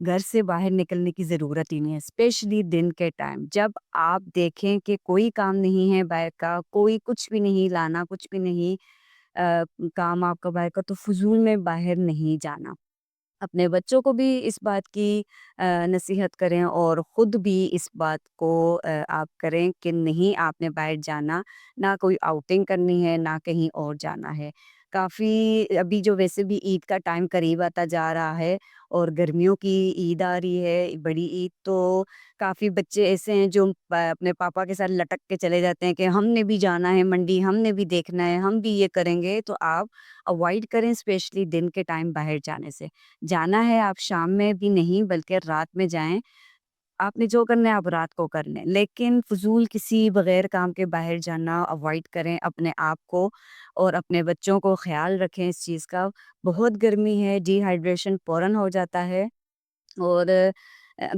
گھر سے باہر نکلنے کی ضرورت ہی نہیں ہے، اسپیشلی دن کے ٹائم جب آپ دیکھیں کہ کوئی کام نہیں ہے باہر کا، کوئی کچھ بھی نہیں لانا، کچھ بھی نہیں کام آپ کا باہر کا، تو فضول میں باہر نہیں جانا۔ اپنے بچوں کو بھی اس بات کی نصیحت کریں اور خود بھی اس بات کو آپ کریں کہ نہیں، آپ نے باہر جانا، نہ کوئی آؤٹنگ کرنی ہے، نہ کہیں اور جانا ہے۔ کافی ابھی جو ویسے بھی عید کا ٹائم قریب آتا جا رہا ہے اور گرمیوں کی عید آ رہی ہے، بڑی عید، تو کافی بچے ایسے ہیں جو اپنے پاپا کے ساتھ لٹک کے چلے جاتے ہیں کہ ہم نے بھی جانا ہے منڈی، ہم نے بھی دیکھنا ہے، ہم بھی یہ کریں گے۔ تو آپ اوائڈ کریں اسپیشلی دن کے ٹائم باہر جانے سے۔ جانا ہے آپ شام میں بھی نہیں بلکہ رات میں جائیں، آپ نے جو کرنا ہے آپ رات کو کر لیں، لیکن فضول کسی بغیر کام کے باہر جانا اوائڈ کریں۔ اپنے آپ کو اور اپنے بچوں کو خیال رکھیں اس چیز کا۔ بہت گرمی ہے، ڈی ہائیڈریشن فوراً ہو جاتا ہے، اور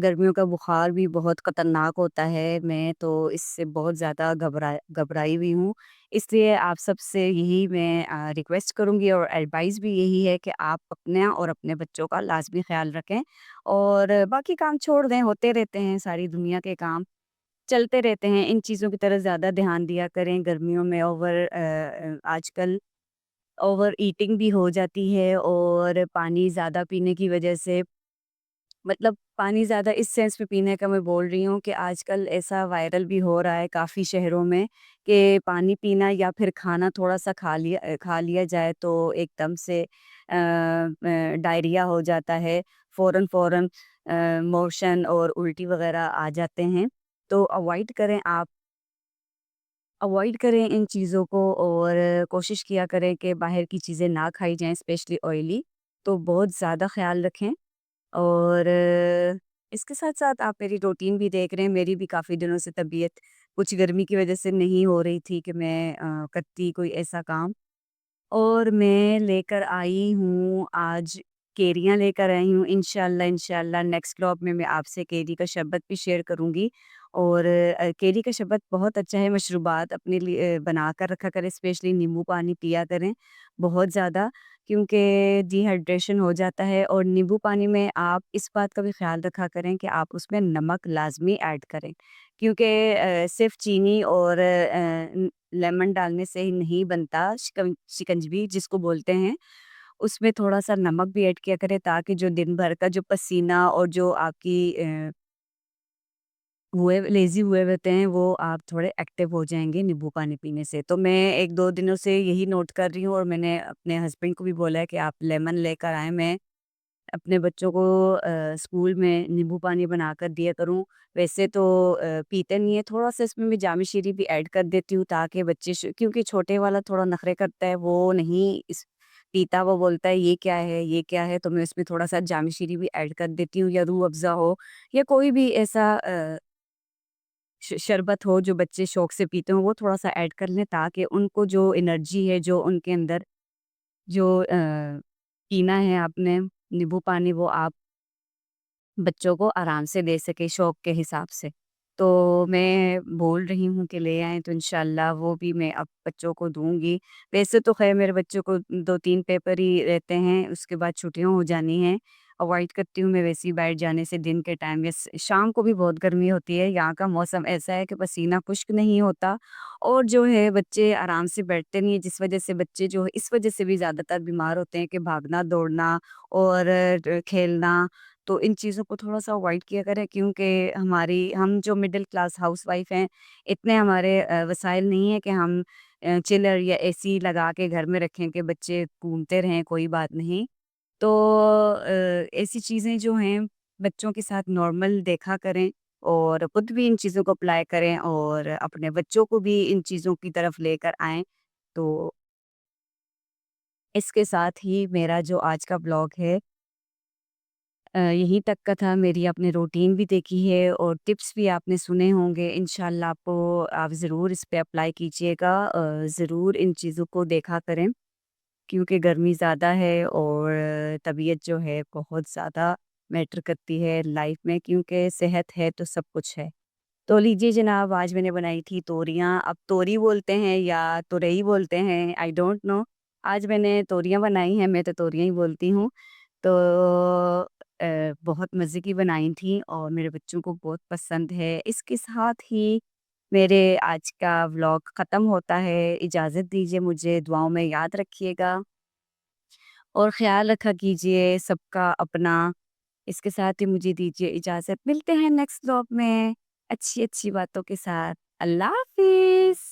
گرمیوں کا بخار بھی بہت خطرناک ہوتا ہے۔ میں تو اس سے بہت زیادہ گھبرائی ہوئی ہوں، اس لیے آپ سب سے یہی میں ریکویسٹ کروں گی، اور ایڈوائز بھی یہی ہے کہ آپ اپنا اور اپنے بچوں کا لازمی خیال رکھیں، اور باقی کام چھوڑ دیں، ہوتے رہتے ہیں، ساری دنیا کے کام چلتے رہتے ہیں، ان چیزوں کی طرف زیادہ دھیان دیا کریں۔ گرمیوں میں آج کل اوور ایٹنگ بھی ہو جاتی ہے، اور پانی زیادہ پینے کی وجہ سے، مطلب پانی زیادہ اس سینس میں پینے کا میں بول رہی ہوں کہ آج کل ایسا وائرل بھی ہو رہا ہے کافی شہروں میں کہ پانی پینا یا پھر کھانا تھوڑا سا کھا لیا جائے تو ایک دم سے ڈائریا ہو جاتا ہے، فوراً فوراً موشن اور الٹی وغیرہ آ جاتے ہیں۔ تو اوائڈ کریں ان چیزوں کو، اور کوشش کیا کریں کہ باہر کی چیزیں نہ کھائی جائیں، اسپیشلی آئلی، تو بہت زیادہ خیال رکھیں۔ اور اس کے ساتھ ساتھ آپ میری روٹین بھی دیکھ رہے ہیں، میری بھی کافی دنوں سے طبیعت کچھ گرمی کی وجہ سے نہیں ہو رہی تھی کہ میں کرتی کوئی ایسا کام، اور میں لے کر آئی ہوں آج، کیریاں لے کر آئی ہوں۔ انشاءاللہ نیکسٹ بلاگ میں آپ سے کیری کا شربت بھی شیئر کروں گی، اور کیری کا شربت بہت اچھا ہے، مشروبات اپنے لیے بنا کر رکھا کریں، اسپیشلی نیمبو پانی پیا کریں بہت زیادہ، کیونکہ ڈی ہائیڈریشن ہو جاتا ہے۔ اور نیمبو پانی میں آپ اس بات کا بھی خیال رکھا کریں کہ آپ اس میں نمک لازمی ایڈ کریں، کیونکہ صرف چینی اور لیمن ڈالنے سے ہی نہیں بنتا شکنجبی جس کو بولتے ہیں، اس میں تھوڑا سا نمک بھی ایڈ کیا کرے تاکہ جو دن بھر کا جو پسینہ اور جو آپ کی لیزی ہوئے ہوتے ہیں وہ آپ تھوڑے ایکٹیو ہو جائیں گے نیمبو پانی پینے سے۔ تو میں ایک دو دنوں سے یہی نوٹ کر رہی ہوں، اور میں نے اپنے ہسبینڈ کو بھی بولا ہے کہ آپ لیمن لے کر آئیں، میں اپنے بچوں کو اسکول میں نیمبو پانی بنا کر دیا کروں۔ ویسے تو پیتے نہیں ہے، تھوڑا سا اس میں جامی شیری بھی ایڈ کر دیتی ہوں تاکہ بچے کیونکہ چھوٹے والا تھوڑا نخرے کرتا ہے، وہ نہیں پیتا، وہ بولتا ہے یہ کیا ہے یہ کیا ہے، تو میں اس میں تھوڑا سا جامی شیری بھی ایڈ کر دیتی ہوں، یا روح افزا ہو، یا کوئی بھی ایسا شربت ہو جو بچے شوق سے پیتے ہوں، وہ تھوڑا سا ایڈ کر لیں تاکہ ان کو جو انرجی ہے، جو ان کے اندر جو پینا ہے آپ نے نیمبو پانی، وہ آپ بچوں کو آرام سے دے سکے شوق کے حساب سے۔ تو میں بول رہی ہوں کہ لے آئیں، تو انشاءاللہ وہ بھی میں اب بچوں کو دوں گی۔ ویسے تو خیر میرے بچوں کو 2-3 پیپر ہی رہتے ہیں، اس کے بعد چھٹیاں ہو جانی ہیں۔ اوائڈ کرتی ہوں میں ویسے ہی بیٹھ جانے سے دن کے ٹائم، شام کو بھی بہت گرمی ہوتی ہے، یہاں کا موسم ایسا ہے کہ پسینہ خشک نہیں ہوتا، اور جو ہے بچے آرام سے بیٹھتے نہیں ہیں، جس وجہ سے بچے جو ہے اس وجہ سے بھی زیادہ تر بیمار ہوتے ہیں کہ بھاگنا دوڑنا اور کھیلنا، تو ان چیزوں کو تھوڑا سا اوائڈ کیا کریں، کیونکہ ہم جو مڈل کلاس ہاؤس وائف ہیں، اتنے ہمارے وسائل نہیں ہیں کہ ہم چلر یا اے سی لگا کے گھر میں رکھیں کہ بچے گھومتے رہیں، کوئی بات نہیں۔ تو ایسی چیزیں جو ہیں بچوں کے ساتھ نارمل دیکھا کریں، اور خود بھی ان چیزوں کو اپلائی کریں، اور اپنے بچوں کو بھی ان چیزوں کی طرف لے کر آئیں۔ تو اس کے ساتھ ہی میرا جو آج کا بلاگ ہے یہیں تک کا تھا۔ میری آپ نے روٹین بھی دیکھی ہے اور ٹپس بھی آپ نے سنے ہوں گے، انشاءاللہ آپ ضرور اس پہ اپلائی کیجئے گا، ضرور ان چیزوں کو دیکھا کریں، کیونکہ گرمی زیادہ ہے اور طبیعت جو ہے بہت زیادہ میٹر کرتی ہے لائف میں، کیونکہ صحت ہے تو سب کچھ ہے۔ تو لیجیے جناب، آج میں نے بنائی تھی توریاں، اب توری بولتے ہیں یا تورئی بولتے ہیں، آئی ڈونٹ نو۔ آج میں نے توریاں بنائی ہیں، میں تو توریاں ہی بولتی ہوں۔ تو بہت مزے کی بنائی تھیں اور میرے بچوں کو بہت پسند ہے۔ اس کے ساتھ ہی میرے آج کا ولاگ ختم ہوتا ہے۔ اجازت دیجیے مجھے، دعاؤں میں یاد رکھیے گا اور خیال رکھا کیجیے سب کا اپنا۔ اس کے ساتھ ہی مجھے دیجیے اجازت، ملتے ہیں نیکسٹ ولاگ میں اچھی اچھی باتوں کے ساتھ۔ اللہ حافظ۔